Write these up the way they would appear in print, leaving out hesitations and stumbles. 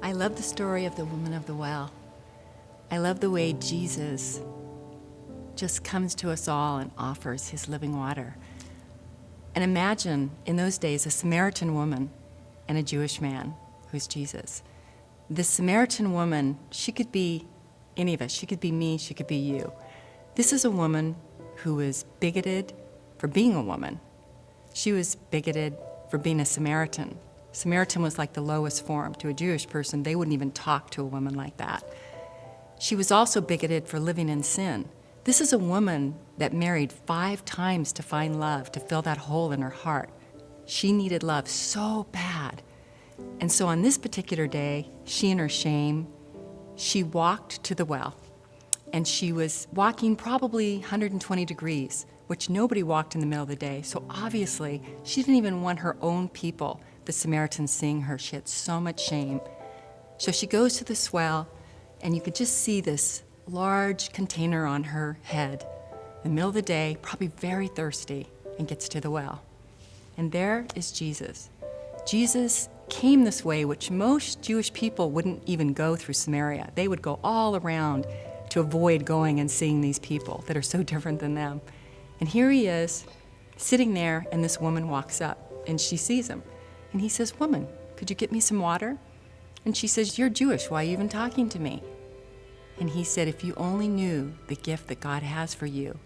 I love the story of the woman of the well. I love the way Jesus just comes to us all and offers his living water. And imagine, in those days, a Samaritan woman and a Jewish man who's Jesus. The Samaritan woman, she could be any of us. She could be me, she could be you. This is a woman who was bigoted for being a woman. She was bigoted for being a Samaritan. Samaritan was like the lowest form. To a Jewish person, they wouldn't even talk to a woman like that. She was also bigoted for living in sin. This is a woman that married 5 times to find love, to fill that hole in her heart. She needed love so bad. And so on this particular day, she in her shame, she walked to the well. And she was walking probably 120 degrees, which nobody walked in the middle of the day. So obviously, she didn't even want her own people, the Samaritans, seeing her. She had so much shame. So she goes to this well, and you could just see this large container on her head in the middle of the day, probably very thirsty, and gets to the well. And there is Jesus. Jesus came this way, which most Jewish people wouldn't even go through Samaria. They would go all around to avoid going and seeing these people that are so different than them. And here he is, sitting there, and this woman walks up, and she sees him. And he says, "Woman, could you get me some water?" And she says, "You're Jewish, why are you even talking to me?" And he said, "If you only knew the gift that God has for you,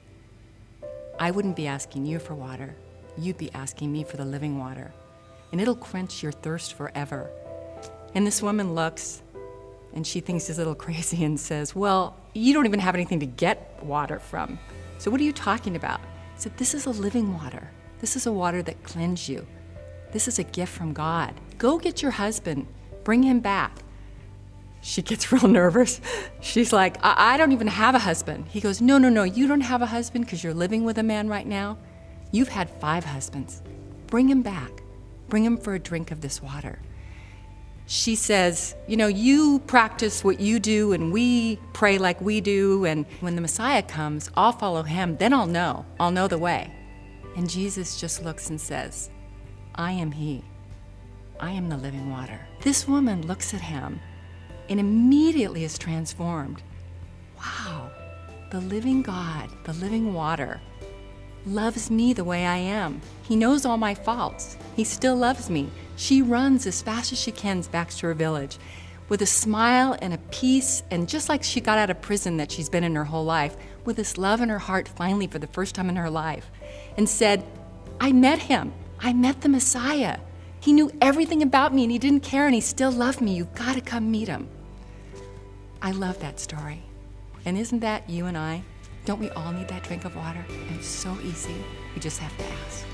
I wouldn't be asking you for water. You'd be asking me for the living water. And it'll quench your thirst forever." And this woman looks, and she thinks he's a little crazy and says, "Well, you don't even have anything to get water from. So what are you talking about?" He said, "This is a living water. This is a water that cleanses you. This is a gift from God. Go get your husband. Bring him back." She gets real nervous. She's like, I don't even have a husband." He goes, No, you don't have a husband because you're living with a man right now. You've had 5 husbands. Bring him back. Bring him for a drink of this water." She says, "You practice what you do and we pray like we do, and when the Messiah comes, I'll follow him, then I'll know the way." And Jesus just looks and says, "I am he. I am the living water." This woman looks at him and immediately is transformed. Wow, the living God, the living water, loves me the way I am. He knows all my faults. He still loves me. She runs as fast as she can back to her village with a smile and a peace, and just like she got out of prison that she's been in her whole life, with this love in her heart finally for the first time in her life, and said, "I met him. I met the Messiah. He knew everything about me and he didn't care and he still loved me. You've got to come meet him." I love that story. And isn't that you and I? Don't we all need that drink of water? And it's so easy. We just have to ask.